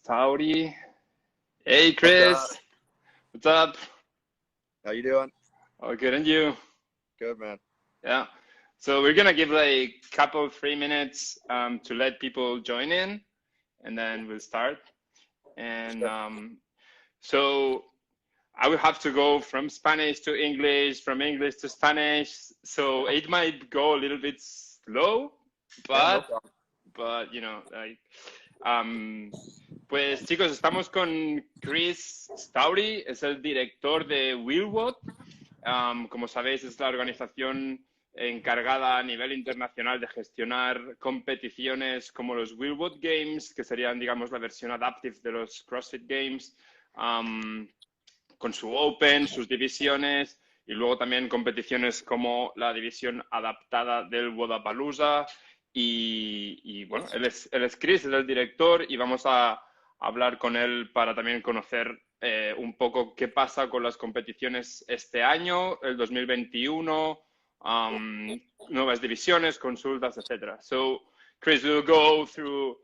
Stouty. Hey, Chris. What's up? How you doing? Oh, good, and you? Good, man. Yeah. So we're gonna give like a couple, 3 minutes to let people join in, and then we'll start. And so I will have to go from Spanish to English, from English to Spanish. So it might go a little bit slow, but you know, like, pues chicos, estamos con Chris Stoutenburg, es el director de WheelWOD. Como sabéis, es la organización encargada a nivel internacional de gestionar competiciones como los WheelWOD Games, que serían, digamos, la versión adaptive de los CrossFit Games, con su Open, sus divisiones, y luego también competiciones como la división adaptada del Wodapalooza. Y bueno, él es Chris, es el director, y vamos a hablar con él para también conocer un poco qué pasa con las competiciones este año, el 2021, nuevas divisiones, consultas, etc. So, Chris, we'll go through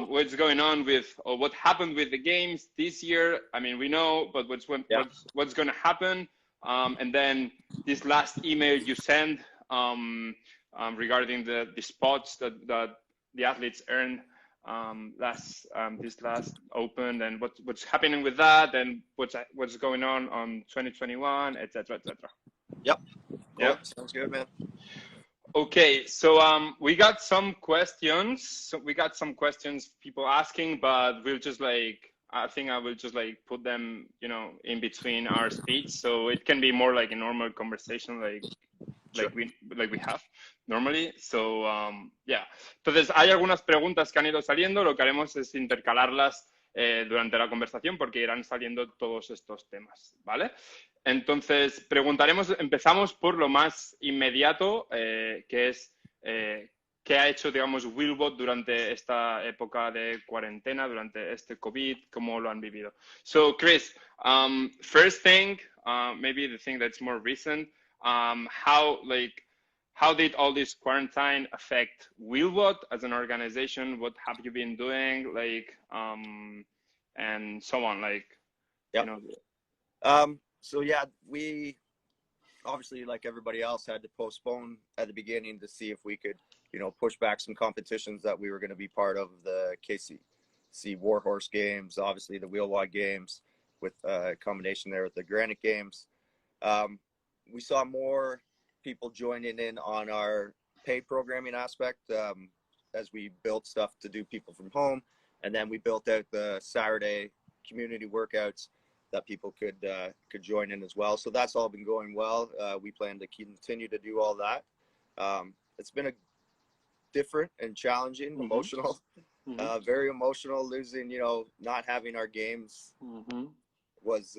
what's going on with, or what happened with the games this year. I mean, we know, but what's going to happen, and then this last email you sent regarding the spots that the athletes earned this last Open, and what's happening with that, and what's going on 2021, etc., etc. Yep. Cool. Yeah. Sounds good, man. Okay, so we got some questions. So we got some questions, people asking, but we'll just I think I will just put them, you know, in between our speech, so it can be more like a normal conversation, like we have normally. So yeah. Entonces hay algunas preguntas que han ido saliendo. Lo que haremos es intercalarlas durante la conversación, porque irán saliendo todos estos temas, ¿vale? Entonces empezamos por lo más inmediato, que es qué ha hecho, digamos, WheelWOD durante esta época de cuarentena, durante este COVID, cómo lo han vivido. So, Chris, first thing, maybe the thing that's more recent, how did all this quarantine affect WheelWOD as an organization? What have you been doing, and so on, Yep. You know? So yeah, we obviously, like everybody else, had to postpone at the beginning to see if we could, you know, push back some competitions that we were going to be part of, the KCC Warhorse Games, obviously the WheelWOD Games, with a combination there with the Granite Games. We saw more people joining in on our paid programming aspect as we built stuff to do people from home, and then we built out the Saturday community workouts that people could join in as well. So that's all been going well. We plan to continue to do all that. It's been a different and challenging, emotional, very emotional. Losing, you know, not having our games was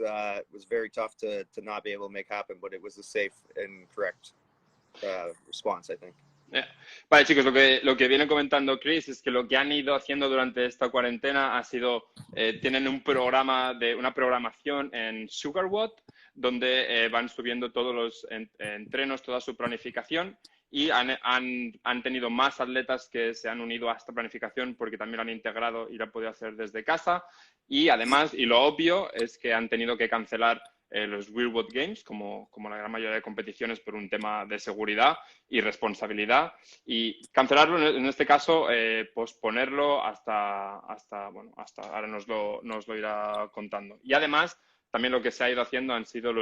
very tough to not be able to make happen, but it was a safe and correct response, I think. Yeah. Vale, chicos, lo que viene comentando Chris es que lo que han ido haciendo durante esta cuarentena ha sido, tienen una programación en SugarWOD, donde van subiendo todos los entrenos, toda su planificación, y han tenido más atletas que se han unido a esta planificación porque también lo han integrado y lo han podido hacer desde casa. Y además, y lo obvio, es que han tenido que cancelar los WheelWOD Games, como la gran mayoría de competiciones, por un tema de seguridad y responsabilidad. Y cancelarlo, en este caso, posponerlo hasta ahora nos lo irá contando. Y además, también lo que se ha ido haciendo han sido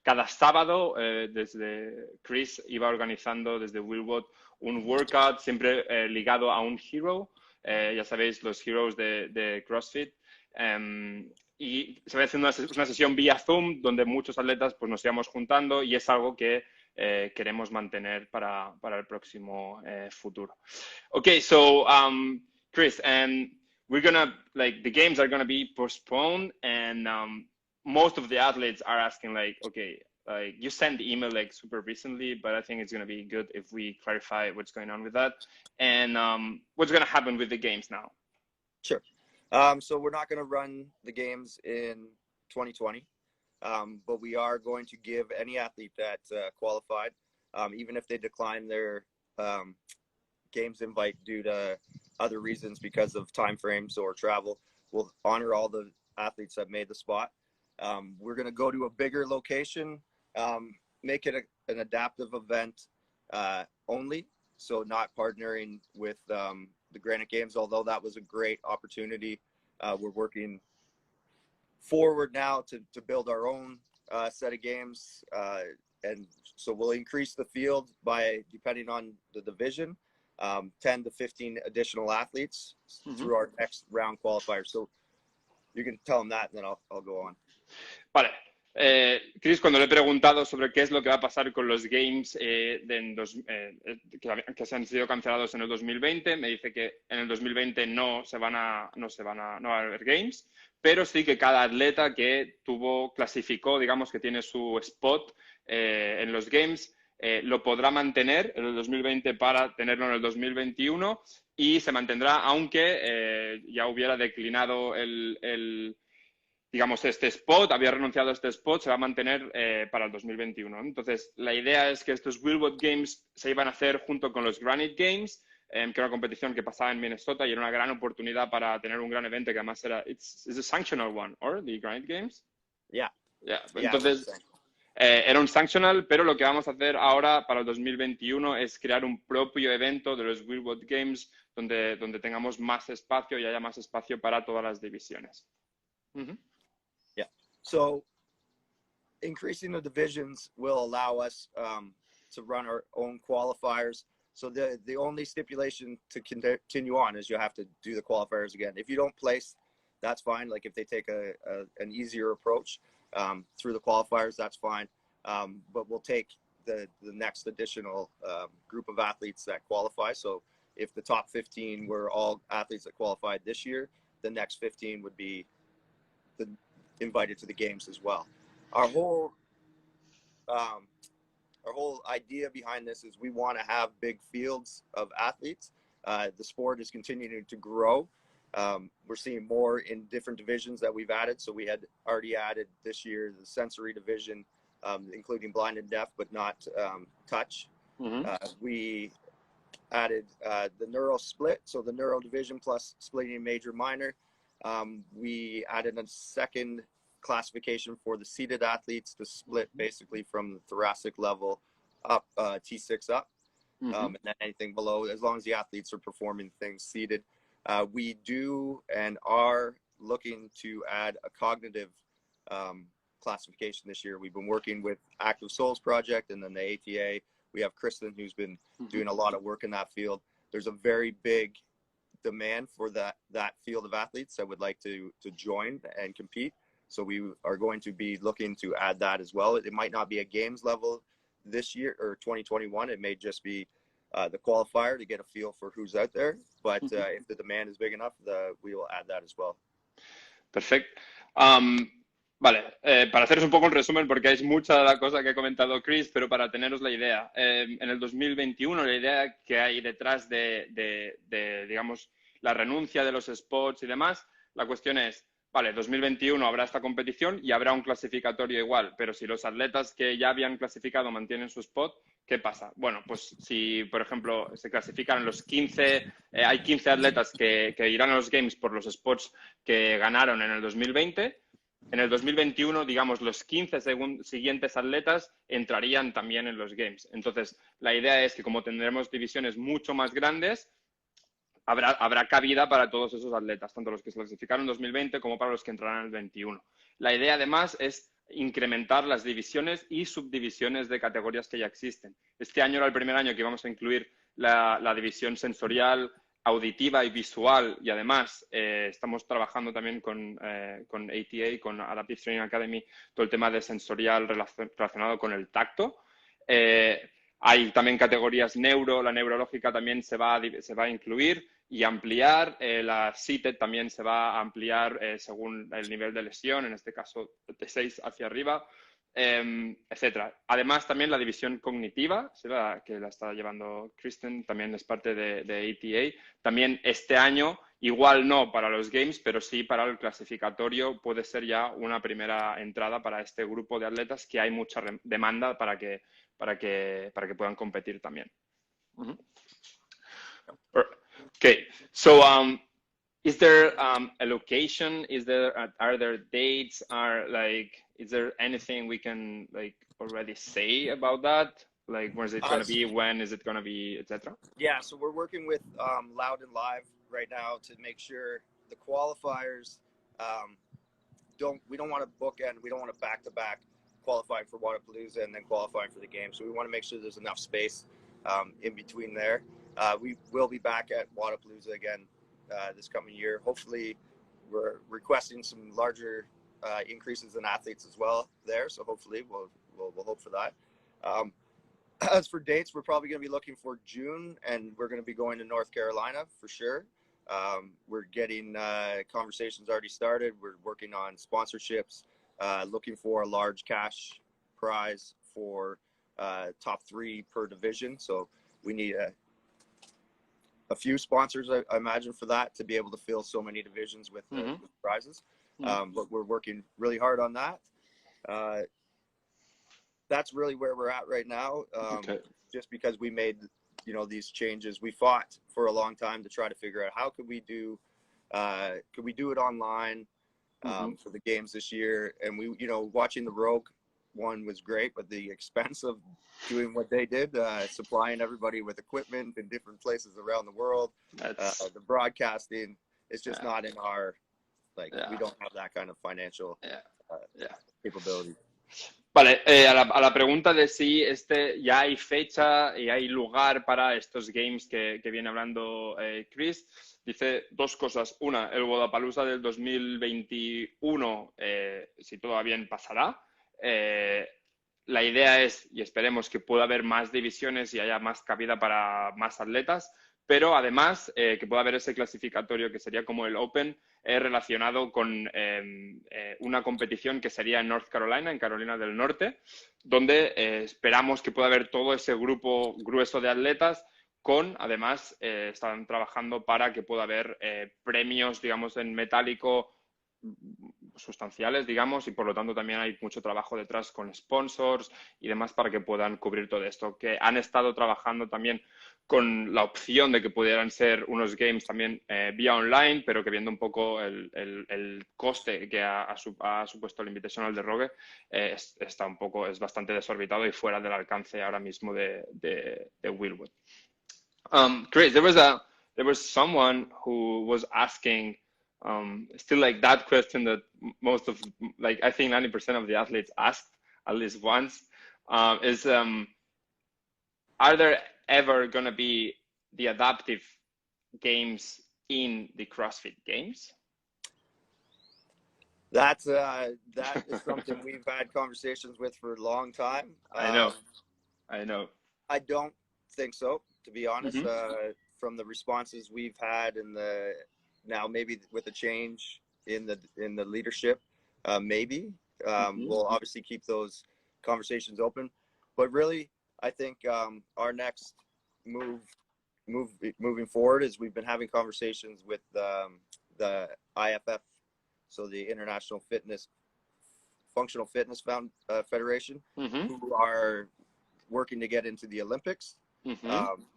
cada sábado, desde Chris iba organizando desde WheelWOD un workout siempre ligado a un hero. Ya sabéis, los heroes de CrossFit. Y se va haciendo una sesión vía Zoom donde muchos atletas pues nos íbamos juntando, y es algo que queremos mantener para el próximo futuro. Okay, so Chris, and we're gonna the games are gonna be postponed, and most of the athletes are asking okay, you sent the email super recently, but I think it's gonna be good if we clarify what's going on with that, and what's gonna happen with the games now. Sure. So we're not going to run the games in 2020, but we are going to give any athlete that qualified, even if they decline their games invite due to other reasons because of time frames or travel, we'll honor all the athletes that made the spot. We're going to go to a bigger location, make it an adaptive event only, so not partnering with the Granite Games, although that was a great opportunity. We're working forward now to build our own set of games, and so we'll increase the field by, depending on the division, 10 to 15 additional athletes through our next round qualifier. So you can tell them that, and then I'll go on. Vale. Chris, cuando le he preguntado sobre qué es lo que va a pasar con los Games que se han sido cancelados en el 2020, me dice que en el 2020 no va a haber Games, pero sí que cada atleta que clasificó, digamos que tiene su spot en los Games, lo podrá mantener en el 2020 para tenerlo en el 2021 y se mantendrá aunque ya hubiera declinado digamos, este spot, había renunciado a este spot, se va a mantener para el 2021. Entonces, la idea es que estos WheelWOD Games se iban a hacer junto con los Granite Games, que era una competición que pasaba en Minnesota y era una gran oportunidad para tener un gran evento que además era, it's a sanctional one, or the Granite Games? Yeah. Entonces, era un sanctional, pero lo que vamos a hacer ahora para el 2021 es crear un propio evento de los WheelWOD Games donde tengamos más espacio y haya más espacio para todas las divisiones. So increasing the divisions will allow us to run our own qualifiers. So the only stipulation to continue on is you have to do the qualifiers again. If you don't place, that's fine. Like if they take an easier approach through the qualifiers, that's fine. But we'll take the next additional group of athletes that qualify. So if the top 15 were all athletes that qualified this year, the next 15 would be invited to the games as well. Our whole idea behind this is we want to have big fields of athletes. The sport is continuing to grow. We're seeing more in different divisions that we've added. So we had already added this year the sensory division, including blind and deaf, but not touch. We added the neuro split, so the neuro division plus splitting major minor. We added a second classification for the seated athletes to split basically from the thoracic level up, T6 up, and then anything below, as long as the athletes are performing things seated. We do and are looking to add a cognitive classification this year. We've been working with Active Souls Project and then the ATA. We have Kristen, who's been doing a lot of work in that field. There's a very big demand for that field of athletes that would like to join and compete. So we are going to be looking to add that as well. It might not be a games level this year or 2021. It may just be the qualifier to get a feel for who's out there. But if the demand is big enough, we will add that as well. Perfecto. Vale, para haceros un poco un resumen, porque es mucha la cosa que ha comentado Chris, pero para teneros la idea. En el 2021, la idea que hay detrás de digamos, la renuncia de los spots y demás, la cuestión es, vale, 2021 habrá esta competición y habrá un clasificatorio igual, pero si los atletas que ya habían clasificado mantienen su spot, ¿qué pasa? Bueno, pues si, por ejemplo, se clasifican los 15, hay 15 atletas que irán a los Games por los spots que ganaron en el 2020, en el 2021, digamos, los 15 siguientes atletas entrarían también en los Games. Entonces, la idea es que como tendremos divisiones mucho más grandes, habrá cabida para todos esos atletas, tanto los que se clasificaron en 2020 como para los que entrarán en el 21. La idea, además, es incrementar las divisiones y subdivisiones de categorías que ya existen. Este año era el primer año que íbamos a incluir la división sensorial, auditiva y visual, y además estamos trabajando también con ATA, con Adaptive Training Academy, todo el tema de sensorial relacionado con el tacto. Hay también categorías la neurológica también se va a incluir y ampliar. La CITED también se va a ampliar según el nivel de lesión, en este caso de 6 hacia arriba, etcétera. Además, también la división cognitiva, que la está llevando Kristen, también es parte de ATA. También este año, igual no para los Games, pero sí para el clasificatorio, puede ser ya una primera entrada para este grupo de atletas que hay mucha demanda para que puedan competir también. Okay, so Is there a location? Are there dates? Is there anything we can already say about that? Like, where is it going to be? When is it going to be, etc.? Yeah, so we're working with Loud and Live right now to make sure the qualifiers we don't want to bookend. We don't want to back-to-back qualifying for Wodapalooza and then qualifying for the game. So we want to make sure there's enough space in between there. We will be back at Wodapalooza again this coming year. Hopefully, we're requesting some larger increases in athletes as well there. So hopefully, we'll hope for that. As for dates, we're probably going to be looking for June, and we're going to be going to North Carolina for sure. We're getting conversations already started. We're working on sponsorships, looking for a large cash prize for top 3 per division. So we need a few sponsors, I imagine, for that to be able to fill so many divisions with prizes. But we're working really hard on that. That's really where we're at right now. Just because we made these changes, we fought for a long time to try to figure out how could we do it online for the games this year. And we watching the Rogue one was great, but the expense of doing what they did, supplying everybody with equipment in different places around the world, the broadcasting, it's just not in our we don't have that kind of financial capability. Vale, a la pregunta de si ya hay fecha y hay lugar para estos games que viene hablando Chris, dice 2 cosas. Una, el Wodapalooza del 2021, si todo va bien, pasará. La idea es, y esperemos que pueda haber más divisiones y haya más cabida para más atletas, pero además que pueda haber ese clasificatorio que sería como el Open relacionado con una competición que sería en North Carolina, en Carolina del Norte, donde esperamos que pueda haber todo ese grupo grueso de atletas con, además, están trabajando para que pueda haber premios, digamos, en metálico sustanciales, digamos, y por lo tanto también hay mucho trabajo detrás con sponsors y demás para que puedan cubrir todo esto, que han estado trabajando también con la opción de que pudieran ser unos games también vía online, pero que viendo un poco el coste que ha supuesto el Invitational de Rogue, es bastante desorbitado y fuera del alcance ahora mismo de WheelWOD. Chris, there was someone who was asking still that question that most of, I think 90% of the athletes asked at least once, are there ever going to be the adaptive games in the CrossFit Games? That is something we've had conversations with for a long time. I know. I don't think so, to be honest. From the responses we've had now maybe with a change in the leadership, maybe we'll obviously keep those conversations open. But really, I think our next moving forward is we've been having conversations with the IFF, so the International Functional Fitness Federation, who are working to get into the Olympics.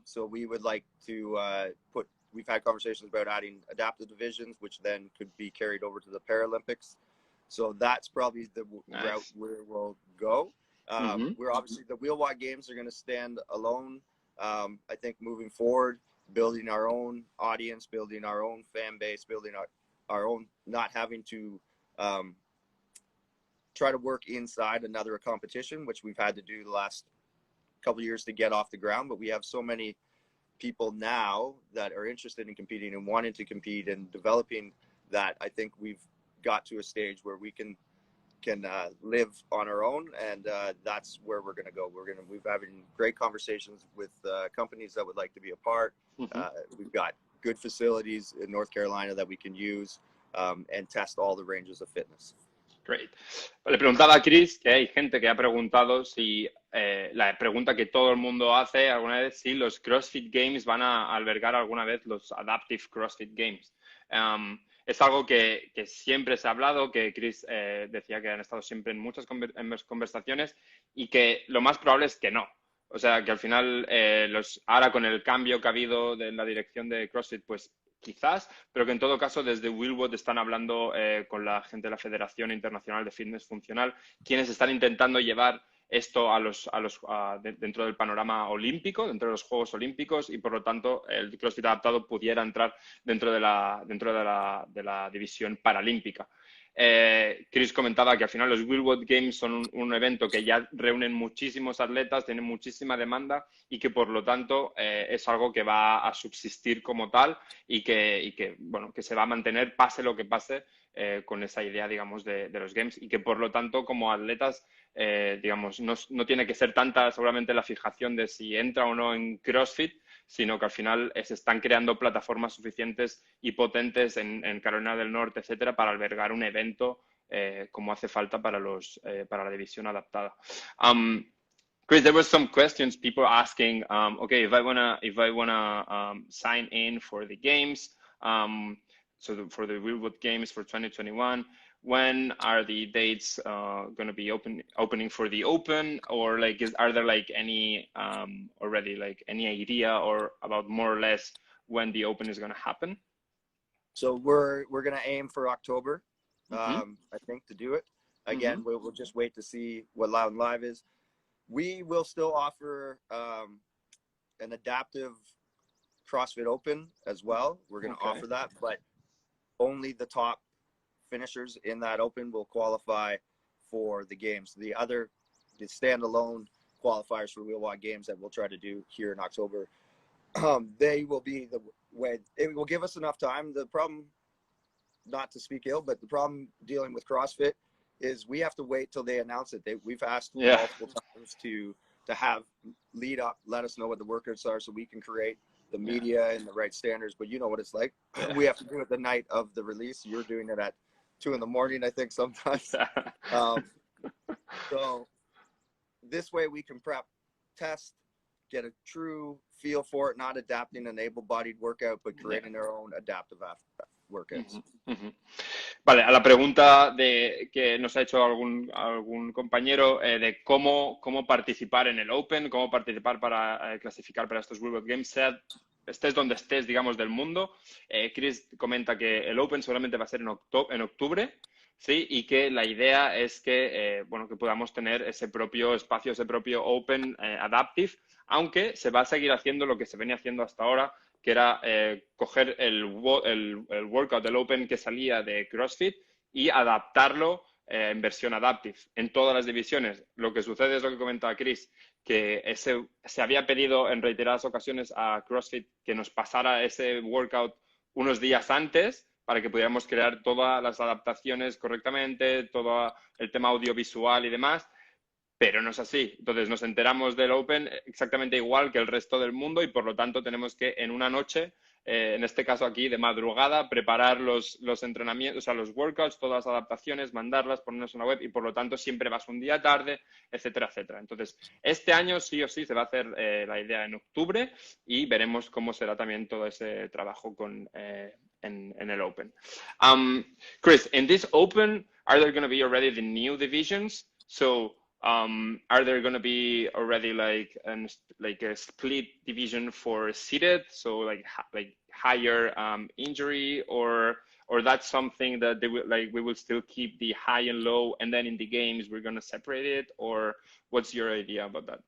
So we would like to we've had conversations about adding adaptive divisions, which then could be carried over to the Paralympics. So that's probably the route where we'll go. We're obviously, the WheelWOD games are going to stand alone. I think moving forward, building our own audience, building our own fan base, building our own, not having to try to work inside another competition, which we've had to do the last couple of years to get off the ground. But we have so many people now that are interested in competing and wanting to compete and developing that. I think we've got to a stage where we can live on our own, and that's where we're going to go. We've having great conversations with companies that would like to be a part. We've got good facilities in North Carolina that we can use and test all the ranges of fitness. Great. Le preguntaba a Chris que hay gente que ha preguntado si la pregunta que todo el mundo hace alguna vez, si los CrossFit Games van a albergar alguna vez los Adaptive CrossFit Games. Es algo que siempre se ha hablado, que Chris decía que han estado siempre en muchas conversaciones y que lo más probable es que no. O sea, que al final, ahora con el cambio que ha habido de la dirección de CrossFit, pues quizás, pero que en todo caso desde WheelWOD están hablando con la gente de la Federación Internacional de Fitness Funcional, quienes están intentando llevar esto dentro del panorama olímpico, dentro de los Juegos Olímpicos, y por lo tanto el CrossFit adaptado pudiera entrar dentro de la división paralímpica. Chris comentaba que al final los WheelWOD Games son un evento que ya reúnen muchísimos atletas, tienen muchísima demanda y que por lo tanto es algo que va a subsistir como tal y que se va a mantener pase lo que pase con esa idea, digamos, de los Games, y que por lo tanto como atletas, digamos, no tiene que ser tanta seguramente la fijación de si entra o no en CrossFit, sino que al final se están creando plataformas suficientes y potentes en Carolina del Norte, etcétera, para albergar un evento como hace falta para la división adaptada. Chris, there was some questions, people asking, okay, if I wanna sign in for the games, for the WheelWOD Games for 2021, when are the dates going to be opening for the Open, or like are there like any already like any idea or about more or less when the Open is going to happen? So we're going to aim for October, I think, to do it. Again, we'll just wait to see what Loud and Live is. We will still offer an adaptive CrossFit Open as well. We're going to offer that, but only the top finishers in that Open will qualify for the games. The standalone qualifiers for WheelWOD Games that we'll try to do here in October, they will be the way. It will give us enough time. The problem, not to speak ill, but the problem dealing with CrossFit is we have to wait till they announce it. We've asked multiple times to have lead up, let us know what the workouts are so we can create the media and the right standards. But you know what it's like. We have to do it the night of the release. You're doing it at 2 a.m, I think, sometimes. So this way we can prep, test, get a true feel for it, not adapting an able-bodied workout, but creating our own adaptive workouts. Vale, a la pregunta que nos ha hecho algún compañero de cómo participar en el Open, cómo participar para clasificar para estos WheelWOD Games, estés donde estés, digamos, del mundo. Chris comenta que el Open solamente va a ser en octubre, ¿sí? Y que la idea es que, que podamos tener ese propio espacio, ese propio Open Adaptive, aunque se va a seguir haciendo lo que se venía haciendo hasta ahora, que era coger el workout del Open que salía de CrossFit y adaptarlo en versión adaptive en todas las divisiones. Lo que sucede es lo que comentaba Chris, que se había pedido en reiteradas ocasiones a CrossFit que nos pasara ese workout unos días antes para que pudiéramos crear todas las adaptaciones correctamente, todo el tema audiovisual y demás. Pero no es así. Entonces nos enteramos del Open exactamente igual que el resto del mundo y por lo tanto tenemos que en una noche, en este caso aquí de madrugada, preparar los entrenamientos, o sea, los workouts, todas las adaptaciones, mandarlas, ponernos en la web y por lo tanto siempre vas un día tarde, etcétera, etcétera. Entonces este año sí o sí se va a hacer la idea en octubre y veremos cómo será también todo ese trabajo en el Open. Chris, in this Open, are there going to be already the new divisions? So are there going to be already like a split division for seated, so like higher injury, or that's something that we will still keep the high and low, and then in the games we're going to separate it, or what's your idea about that?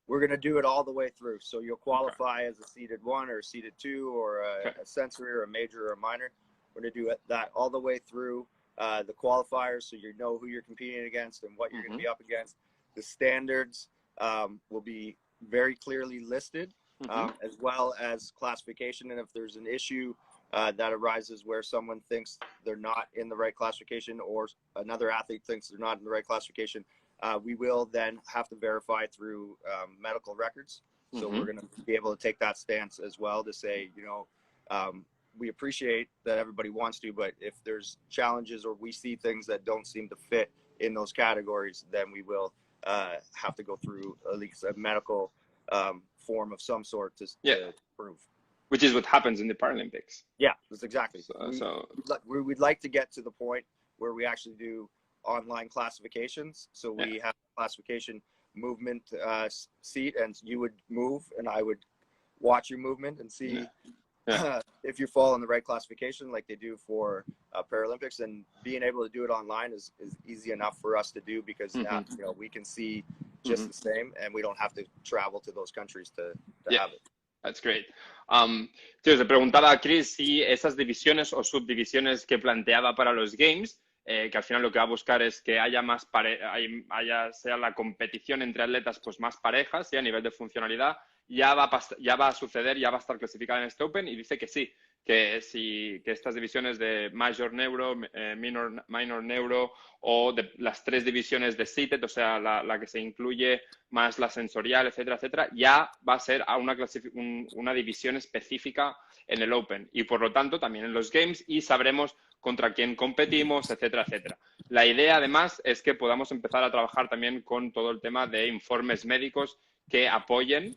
We're going to do it all the way through. So you'll qualify as a seated 1 or a seated 2 or a sensory or a major or a minor. We're going to do that all the way through the qualifiers, so you know who you're competing against and what you're going to be up against. The standards will be very clearly listed, as well as classification. And if there's an issue that arises where someone thinks they're not in the right classification or another athlete thinks they're not in the right classification, we will then have to verify through medical records. So we're going to be able to take that stance as well to say, we appreciate that everybody wants to, but if there's challenges or we see things that don't seem to fit in those categories, then we will have to go through at least a medical form of some sort to prove. Which is what happens in the Paralympics. Yeah, that's exactly. We'd like to get to the point where we actually do online classifications. So we have a classification movement seat, and you would move, and I would watch your movement and see if you fall in the right classification, like they do for Paralympics, and being able to do it online is easy enough for us to do, because now, you know, we can see just the same, and we don't have to travel to those countries to have it. That's great. Tío, se preguntaba a Chris si esas divisiones o subdivisiones que planteaba para los Games, que al final lo que va a buscar es que haya más sea la competición entre atletas pues más parejas, ¿sí? A nivel de funcionalidad, ya va a suceder, ya va a estar clasificada en este Open, y dice que sí, que estas divisiones de Major Neuro, Minor Neuro, o de las 3 divisiones de Seated, o sea, la que se incluye más la sensorial, etcétera, etcétera, ya va a ser a una división específica en el Open, y por lo tanto también en los Games, y sabremos contra quién competimos, etcétera, etcétera. La idea, además, es que podamos empezar a trabajar también con todo el tema de informes médicos que apoyen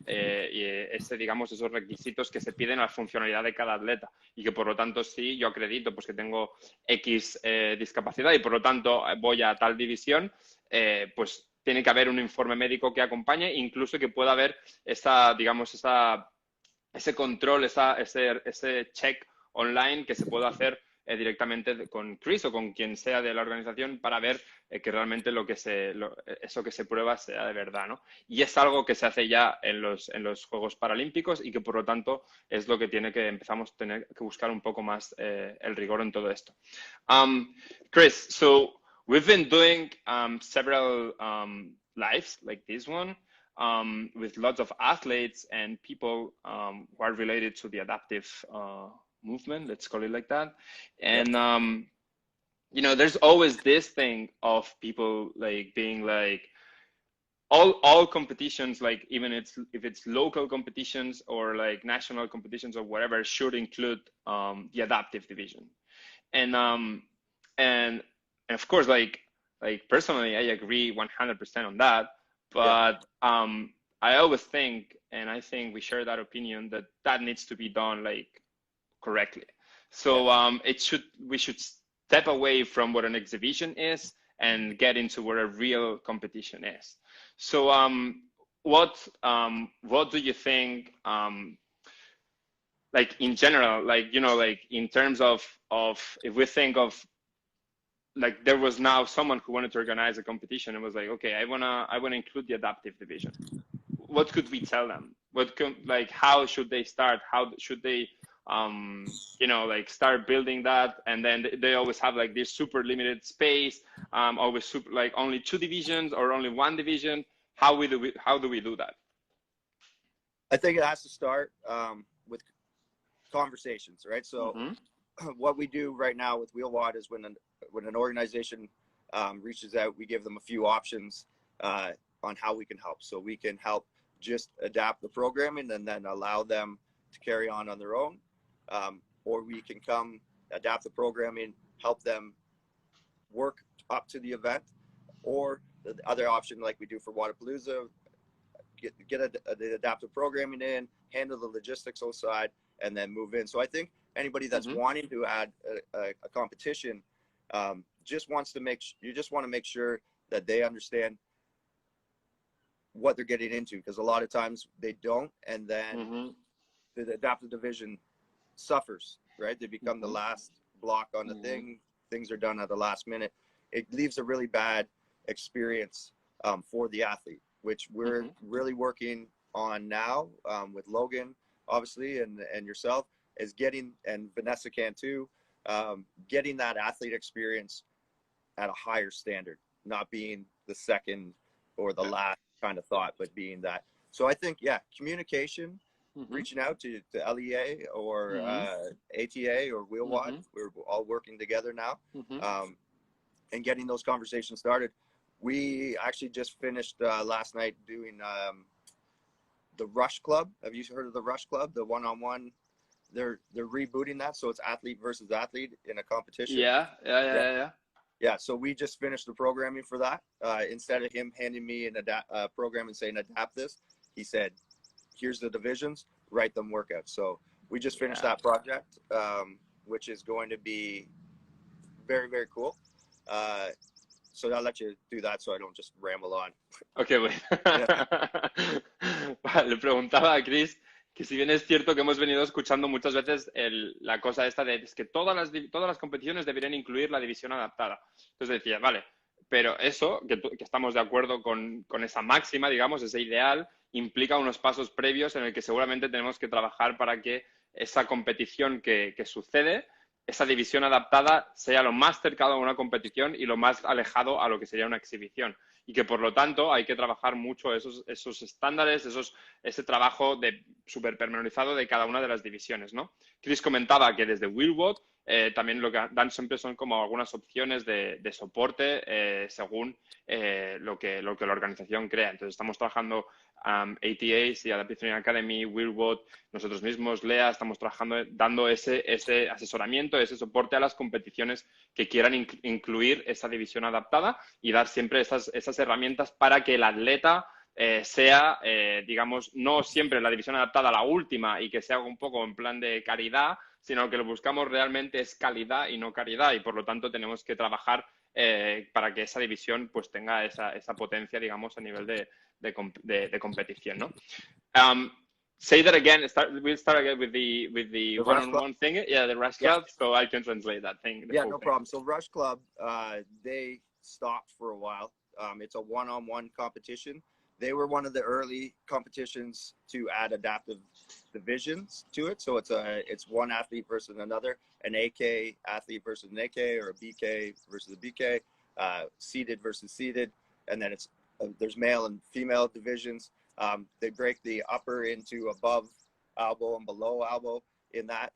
digamos, esos requisitos que se piden a la funcionalidad de cada atleta, y que por lo tanto, si yo acredito pues que tengo X discapacidad y por lo tanto voy a tal división, pues tiene que haber un informe médico que acompañe, incluso que pueda haber ese control, ese check online que se pueda hacer directamente con Chris o con quien sea de la organización, para ver que realmente eso que se prueba sea de verdad, ¿no? Y es algo que se hace ya en los Juegos Paralímpicos, y que por lo tanto es lo que empezamos a tener que buscar un poco más el rigor en todo esto. Chris, so we've been doing several lives like this one with lots of athletes and people who are related to the adaptive movement, let's call it like that. And you know, there's always this thing of people like being like all competitions, like even if it's local competitions or like national competitions or whatever, should include the adaptive division. And of course, like personally, I agree 100% on that. But I always think, and I think we share that opinion, that needs to be done like correctly. So we should step away from what an exhibition is and get into what a real competition is. So what do you think, like in general, like, you know, like in terms of if we think of, like, there was now someone who wanted to organize a competition and was like, okay, I wanna include the adaptive division. What could we tell them? Like, how should they start? How should they you know, like start building that? And then they always have like this super limited space, always super, like only 2 divisions or only 1 division. How do we do that? I think it has to start with conversations, right? So what we do right now with WheelWOD is when an organization reaches out, we give them a few options on how we can help. So we can help just adapt the programming and then allow them to carry on their own. Or we can come adapt the programming, help them work up to the event. Or the other option, like we do for Wodapalooza, get the adaptive programming in, handle the logistics side, and then move in. So I think anybody that's wanting to add a competition just want to make sure that they understand what they're getting into, because a lot of times they don't, and then the adaptive division suffers, right? They become the last block on the thing. Things are done at the last minute. It leaves a really bad experience for the athlete, which we're really working on now with Logan, obviously, and yourself, is getting, and Vanessa can too, getting that athlete experience at a higher standard, not being the second or the last kind of thought, but being that. So I think, communication, reaching out to LEA or ATA or WheelWOD, we're all working together now, and getting those conversations started. We actually just finished last night doing the Rush Club. Have you heard of the Rush Club? The one-on-one. They're rebooting that, so it's athlete versus athlete in a competition. Yeah. So we just finished the programming for that. Instead of him handing me a program and saying adapt this, he said, here's the divisions, write them workouts. So we just finished that project, which is going to be very, very cool. So I'll let you do that so I don't just ramble on. Ok, bueno. Le preguntaba a Chris que si bien es cierto que hemos venido escuchando muchas veces la cosa esta de es que todas las competiciones deberían incluir la división adaptada. Entonces decía, vale, pero eso, que estamos de acuerdo con esa máxima, digamos, ese ideal, implica unos pasos previos en el que seguramente tenemos que trabajar para que esa competición que sucede, esa división adaptada, sea lo más cercano a una competición y lo más alejado a lo que sería una exhibición. Y que, por lo tanto, hay que trabajar mucho esos estándares, ese trabajo súper pormenorizado de cada una de las divisiones, ¿no? Chris comentaba que desde WheelWOD también lo que dan siempre son como algunas opciones de soporte según lo que la organización crea. Entonces, estamos trabajando ATAs y Adaptation Academy, WheelWOD, nosotros mismos, Lea, estamos trabajando, dando ese asesoramiento, ese soporte a las competiciones que quieran incluir esa división adaptada y dar siempre esas herramientas para que el atleta sea, digamos, no siempre la división adaptada la última y que sea un poco en plan de caridad, sino que lo buscamos realmente es calidad y no caridad y por lo tanto tenemos que trabajar para que esa división pues tenga esa potencia, digamos, a nivel de competición, ¿no? Say that again. We'll start again with the one-on-one thing. Yeah, the Rush Club. So I can translate that thing. Yeah, no problem. So Rush Club, they stopped for a while. It's a one-on-one competition. They were one of the early competitions to add adaptive divisions to it. So it's one athlete versus another, an AK athlete versus an AK, or a BK versus a BK, seated versus seated, and then there's male and female divisions. They break the upper into above elbow and below elbow in that.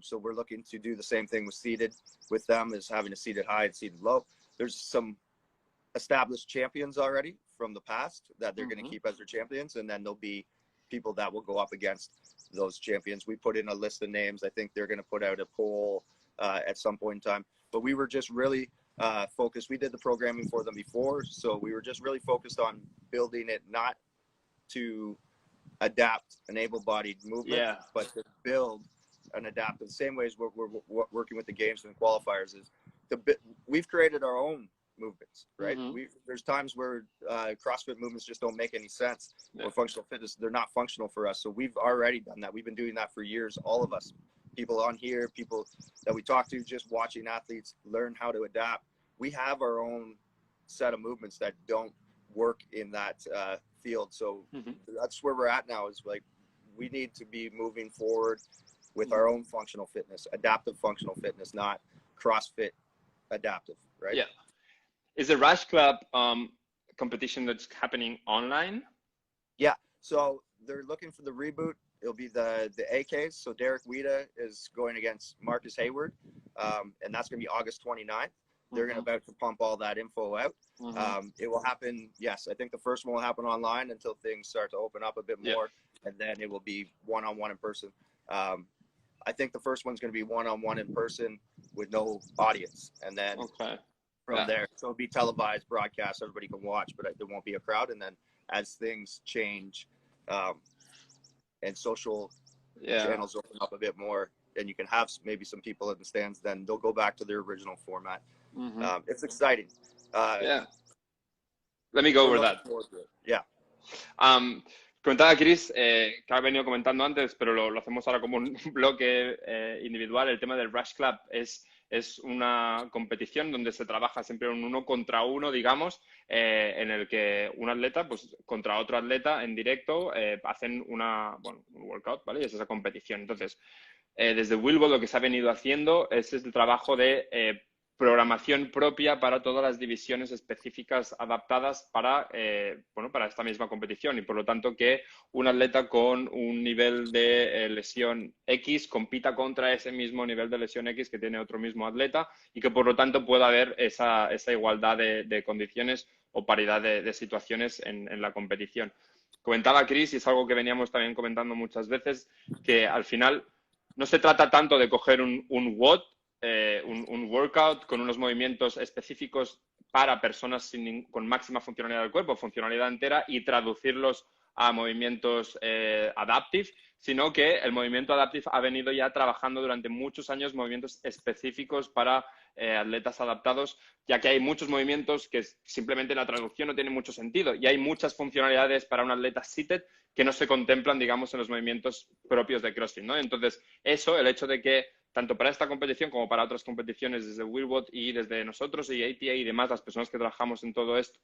So we're looking to do the same thing with seated with them, as having a seated high and seated low. There's some established champions already from the past that they're going to keep as their champions, and then there'll be people that will go up against those champions. We put in a list of names. I think they're going to put out a poll at some point in time. But we were just really focused. We did the programming for them before, so we were just really focused on building it not to adapt an able-bodied movement, but to build an adaptive. The same way as we're working with the games and the qualifiers is we've created our own movements, right? There's times where CrossFit movements just don't make any sense, or functional fitness, they're not functional for us. So we've already done that. We've been doing that for years, all of us, people on here, people that we talk to, just watching athletes learn how to adapt. We have our own set of movements that don't work in that field. So that's where we're at now, is like we need to be moving forward with our own functional fitness, adaptive functional fitness, not CrossFit adaptive, right? Yeah. Is the Rush Club competition that's happening online? Yeah. So they're looking for the reboot. It'll be the AKs. So Derek Weida is going against Marcus Hayward, and that's going to be August 29th. They're going to about to pump all that info out. It will happen. Yes, I think the first one will happen online until things start to open up a bit more, and then it will be one-on-one in person. I think the first one's going to be one-on-one in person with no audience, and then from there, so it'll be televised broadcast. Everybody can watch, but there won't be a crowd. And then as things change, and social channels open up a bit more, and you can have maybe some people in the stands, then they'll go back to their original format. It's exciting. Let me go over that. Yeah. Comentaba Chris, que ha venido comentando antes, pero lo hacemos ahora como un bloque individual. El tema del Rush Club es una competición donde se trabaja siempre un uno contra uno, digamos, en el que un atleta, pues contra otro atleta en directo, hacen un workout, ¿vale? Y es esa competición. Entonces, desde WheelWOD lo que se ha venido haciendo es el trabajo de programación propia para todas las divisiones específicas adaptadas para esta misma competición, y por lo tanto que un atleta con un nivel de lesión X compita contra ese mismo nivel de lesión X que tiene otro mismo atleta, y que por lo tanto pueda haber esa igualdad de condiciones o paridad de situaciones en la competición. Comentaba Chris, y es algo que veníamos también comentando muchas veces, que al final no se trata tanto de coger un WOD, un workout con unos movimientos específicos para personas con máxima funcionalidad del cuerpo, funcionalidad entera, y traducirlos a movimientos adaptive, sino que el movimiento adaptive ha venido ya trabajando durante muchos años movimientos específicos para atletas adaptados, ya que hay muchos movimientos que simplemente la traducción no tiene mucho sentido y hay muchas funcionalidades para un atleta seated que no se contemplan, digamos, en los movimientos propios de CrossFit, ¿no? Entonces, el hecho de que tanto para esta competición como para otras competiciones desde WheelWOD y desde nosotros y ATA y demás, las personas que trabajamos en todo esto,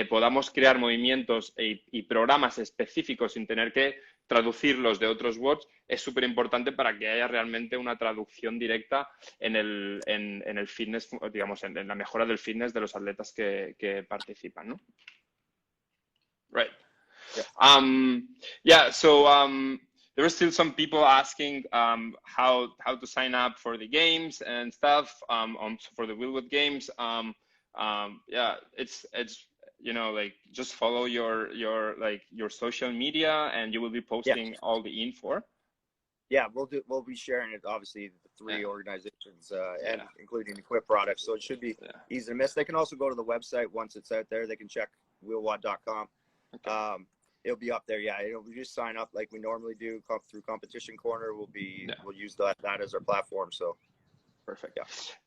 podamos crear movimientos y programas específicos sin tener que traducirlos de otros WODs, es súper importante para que haya realmente una traducción directa en el fitness, digamos, en la mejora del fitness de los atletas que participan, ¿no? Right. Yeah. There are still some people asking how to sign up for the games and stuff for the WheelWOD games. Yeah, it's you know, like, just follow your social media and you will be posting all the info. Yeah, we'll be sharing it, obviously, the three organizations and including Equip products, so it should be easy to miss. They can also go to the website once it's out there. They can check wheelwod.com. Okay. It'll be up there. Yeah, we just sign up like we normally do through Competition Corner. We'll use that as our platform. So perfecto.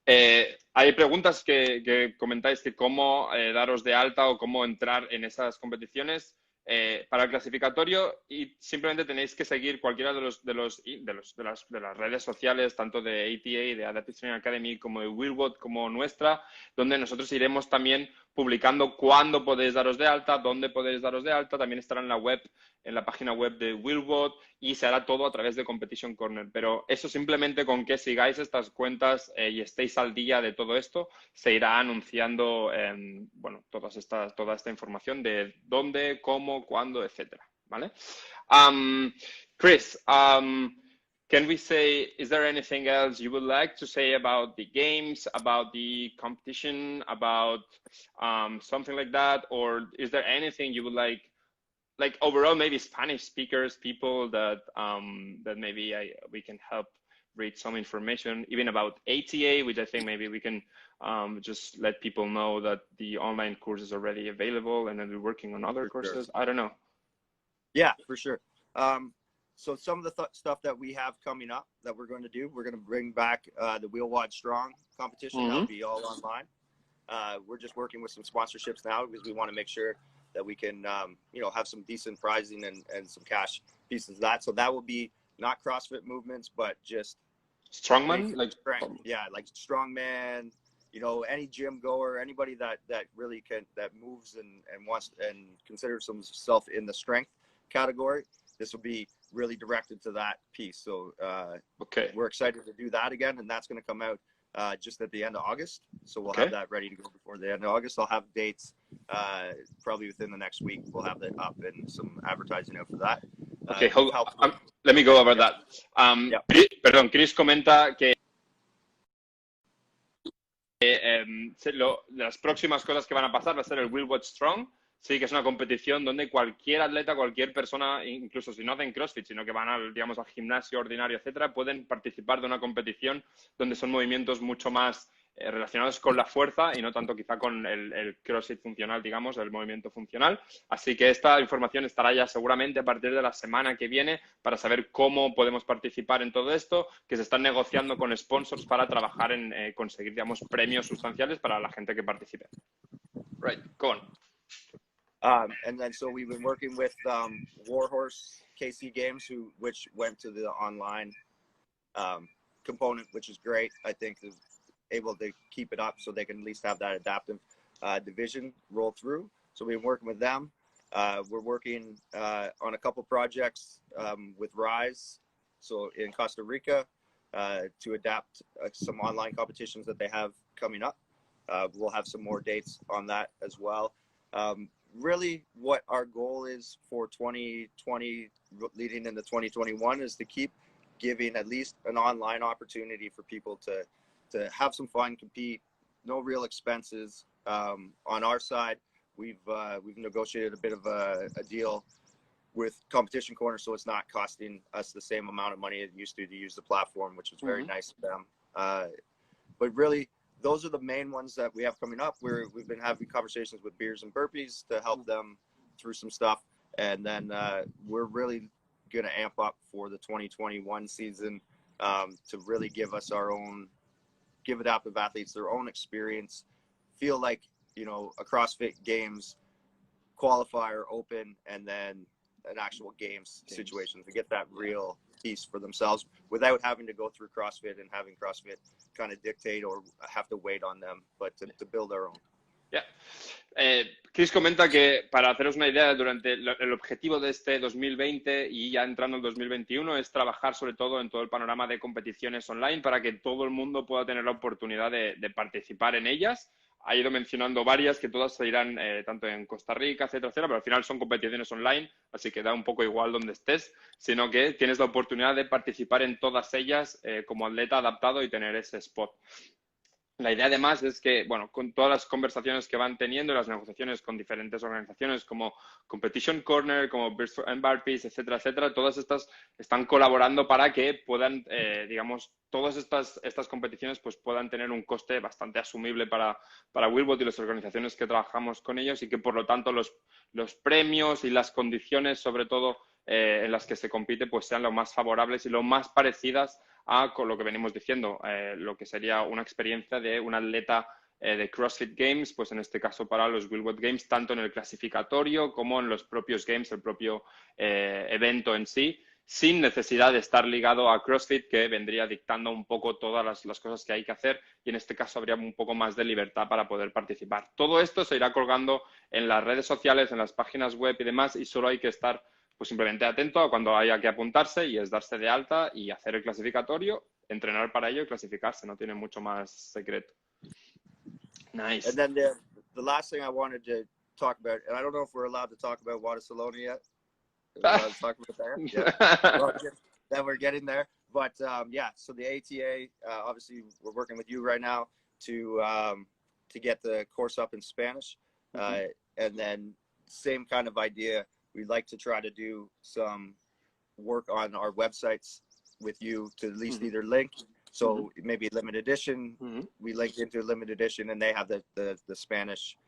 Hay preguntas que comentáis que cómo daros de alta o cómo entrar en esas competiciones. Para el clasificatorio, y simplemente tenéis que seguir cualquiera de las redes sociales, tanto de ATA, de Adaptation Academy, como de WheelWOD, como nuestra, donde nosotros iremos también publicando cuándo podéis daros de alta, dónde podéis daros de alta. También estará en la página web de WheelWOD, y se hará todo a través de Competition Corner. Pero eso, simplemente con que sigáis estas cuentas y estéis al día de todo esto, se irá anunciando bueno, toda esta información de dónde, cómo, cuándo, etcétera, ¿vale? Chris, can we say, is there anything else you would like to say about the games, about the competition, about something like that? Or is there anything you would like overall, maybe Spanish speakers, people that that maybe we can help read some information, even about ATA, which I think maybe we can just let people know that the online course is already available and then we're working on other courses. Sure. I don't know. Yeah, for sure. So some of the stuff that we have coming up that we're going to do, we're going to bring back the WheelWOD Strong competition. That'll be all online. We're just working with some sponsorships now because we want to make sure that we can, you know, have some decent prizing and some cash pieces of that. So that will be not CrossFit movements, but just strongman, like strongman, you know, any gym goer, anybody that really that moves and wants and considers themselves in the strength category. This will be really directed to that piece. So we're excited to do that again, and that's going to come out just at the end of August. So we'll have that ready to go before the end of August. I'll have dates probably within the next week. We'll have that up and some advertising out for that. Okay, let me go over that. Perdón, Chris comenta que las próximas cosas que van a pasar va a ser el WheelWOD Strong. Sí, que es una competición donde cualquier atleta, cualquier persona, incluso si no hacen CrossFit, sino que van al gimnasio ordinario, etcétera, pueden participar de una competición donde son movimientos mucho más relacionados con la fuerza y no tanto quizá con el CrossFit funcional, digamos, el movimiento funcional. Así que esta información estará ya seguramente a partir de la semana que viene para saber cómo podemos participar en todo esto, que se están negociando con sponsors para trabajar en conseguir, digamos, premios sustanciales para la gente que participe. Right, go on. And then so we've been working with Warhorse KC Games, which went to the online component, which is great. I think is able to keep it up so they can at least have that adaptive division roll through. So we've been working with them. We're working on a couple projects with Rise, so in Costa Rica, to adapt some online competitions that they have coming up. We'll have some more dates on that as well. Really what our goal is for 2020 leading into 2021 is to keep giving at least an online opportunity for people to have some fun, compete, no real expenses. On our side, we've negotiated a bit of a deal with Competition Corner, so it's not costing us the same amount of money it used to use the platform, which was very nice of them. But really, those are the main ones that we have coming up. We've been having conversations with Beers and Burpees to help them through some stuff. And then we're really going to amp up for the 2021 season to really give us our own give adaptive athletes their own experience, feel like, you know, a CrossFit Games qualifier, open, and then an actual games situation, to get that real piece for themselves without having to go through CrossFit and having CrossFit kind of dictate or have to wait on them, but to build their own. Yeah. Chris comenta que, para haceros una idea, durante el objetivo de este 2020 y ya entrando en 2021 es trabajar sobre todo en todo el panorama de competiciones online para que todo el mundo pueda tener la oportunidad de participar en ellas. Ha ido mencionando varias que todas se irán tanto en Costa Rica, etcétera, etcétera, pero al final son competiciones online, así que da un poco igual donde estés, sino que tienes la oportunidad de participar en todas ellas como atleta adaptado y tener ese spot. La idea además es que, bueno, con todas las conversaciones que van teniendo y las negociaciones con diferentes organizaciones como Competition Corner, como Birds for Barpees, etcétera, etcétera, todas estas están colaborando para que puedan, digamos, todas estas competiciones pues puedan tener un coste bastante asumible para WheelWOD y las organizaciones que trabajamos con ellos, y que por lo tanto los premios y las condiciones, sobre todo en las que se compite, pues sean lo más favorables y lo más parecidas a con lo que venimos diciendo, lo que sería una experiencia de un atleta de CrossFit Games, pues en este caso para los WheelWOD Games, tanto en el clasificatorio como en los propios Games, el propio evento en sí, sin necesidad de estar ligado a CrossFit, que vendría dictando un poco todas las cosas que hay que hacer, y en este caso habría un poco más de libertad para poder participar. Todo esto se irá colgando en las redes sociales, en las páginas web y demás, y solo hay que estar pues simplemente atento a cuando haya que apuntarse, y es darse de alta y hacer el clasificatorio, entrenar para ello y clasificarse. No tiene mucho más secreto. Nice. And then the last thing I wanted to talk about, and I don't know if we're allowed to talk about Barcelona yet. Talk about that? Yeah. Well, then we're getting there. But yeah, so the ATA, obviously we're working with you right now to get the course up in Spanish. And then same kind of idea. We'd like to try to do some work on our websites with you to at least either link. So maybe limited edition, we link into limited edition, and they have the Spanish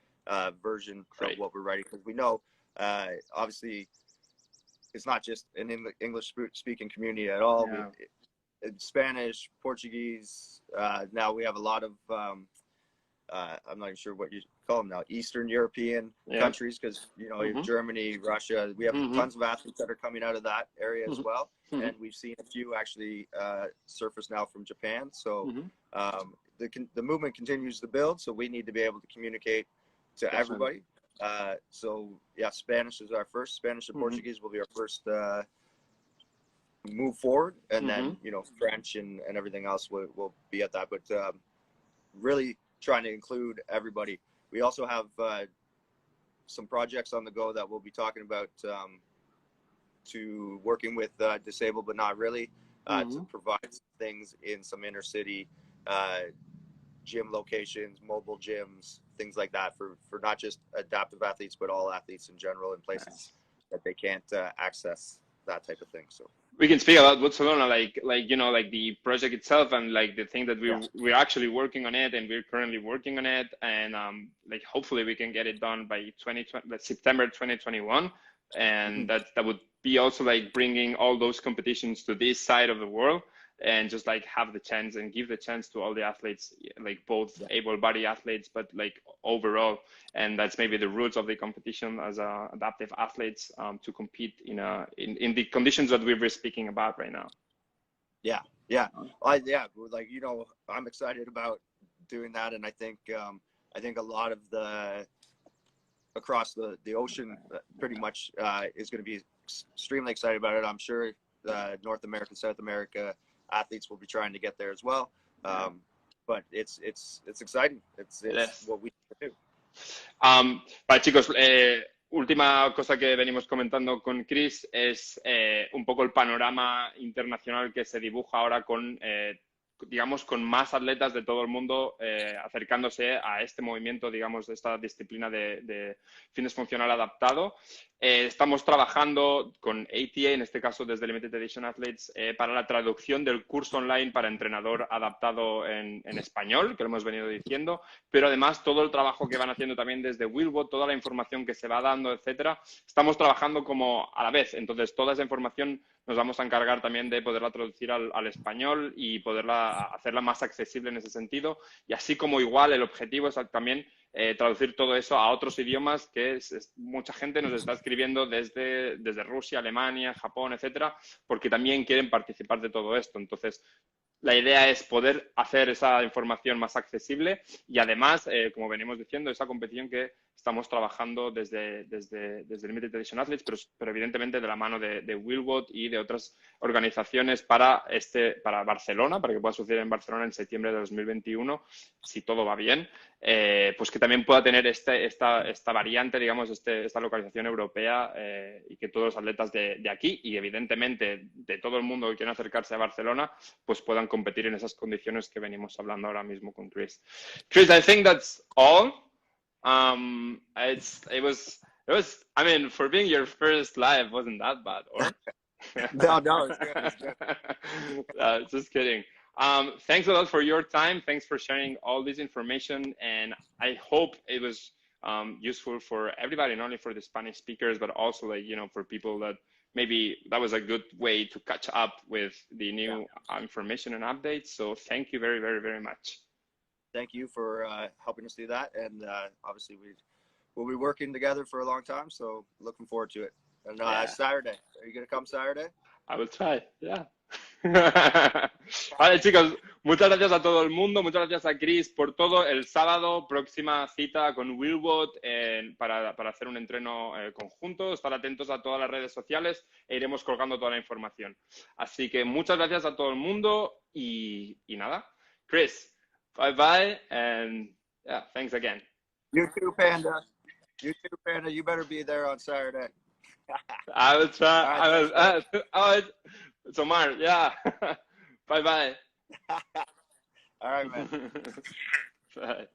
version of what we're writing. Because we know, obviously, it's not just an English-speaking community at all. Yeah. Spanish, Portuguese, now we have a lot of, I'm not even sure what you call them now, Eastern European countries, because, you know, Germany, Russia, we have tons of athletes that are coming out of that area as well. And we've seen a few actually surface now from Japan. So the movement continues to build, so we need to be able to communicate to everybody. So yeah, Spanish is our first. Spanish and Portuguese will be our first move forward, and then, you know, French and everything else will be at that. But really trying to include everybody. We also have some projects on the go that we'll be talking about, to working with disabled but not really, to provide things in some inner city gym locations, mobile gyms, things like that for not just adaptive athletes but all athletes in general in places that they can't access that type of thing. So we can speak about Barcelona, like you know, like the project itself, and like the thing that we're actually working on it, and we're currently working on it, and like hopefully we can get it done by September 2021, and that would be also like bringing all those competitions to this side of the world, and just like have the chance and give the chance to all the athletes, like both able-bodied athletes, but like overall. And that's maybe the roots of the competition as adaptive athletes, to compete in the conditions that we were speaking about right now. Yeah. Like, you know, I'm excited about doing that, and I think a lot of across the ocean pretty much is going to be extremely excited about it. I'm sure North America, South America athletes will be trying to get there as well. But it's exciting. It's what we do. Vale, chicos, última cosa que venimos comentando con Chris es un poco el panorama internacional que se dibuja ahora con, digamos, con más atletas de todo el mundo acercándose a este movimiento, digamos, de esta disciplina de fitness funcional adaptado. Estamos trabajando con ATA, en este caso desde LimitedEditionAthletes, para la traducción del curso online para entrenador adaptado en español, que lo hemos venido diciendo, pero además todo el trabajo que van haciendo también desde WheelWOD, toda la información que se va dando, etcétera, estamos trabajando como a la vez. Entonces, toda esa información nos vamos a encargar también de poderla traducir al español y poderla hacerla más accesible en ese sentido. Y así como igual el objetivo es también traducir todo eso a otros idiomas que mucha gente nos está escribiendo desde Rusia, Alemania, Japón, etcétera, porque también quieren participar de todo esto. Entonces, la idea es poder hacer esa información más accesible y además, como venimos diciendo, esa competición que estamos trabajando desde Limited Edition Athletes, pero evidentemente de la mano de WheelWOD y de otras organizaciones para Barcelona, para que pueda suceder en Barcelona en septiembre de 2021, si todo va bien, pues que también pueda tener esta variante, digamos, esta localización europea y que todos los atletas de aquí y evidentemente de todo el mundo que quieren acercarse a Barcelona, pues puedan competir en esas condiciones que venimos hablando ahora mismo con Chris. Chris, I think that's all. It was, I mean, for being your first live, wasn't that bad, or? No, it's good. It's good. Just kidding. Thanks a lot for your time. Thanks for sharing all this information. And I hope it was useful for everybody, not only for the Spanish speakers, but also, like, you know, for people that maybe that was a good way to catch up with the new information and updates. So thank you very, very, very much. Thank you for helping us do that. And obviously we'll be working together for a long time. So looking forward to it. And Saturday, are you going to come Saturday? I will try, yeah. Vale, chicos, muchas gracias a todo el mundo, muchas gracias a Chris por todo. El sábado, próxima cita con WheelWOD para hacer un entreno conjunto. Estar atentos a todas las redes sociales e iremos colgando toda la información. Así que muchas gracias a todo el mundo y nada. Chris, bye bye and yeah, thanks again. You too, Panda. You too, Panda. You better be there on Saturday. I will try. So, Omar, yeah. Bye-bye. All right, man. Bye.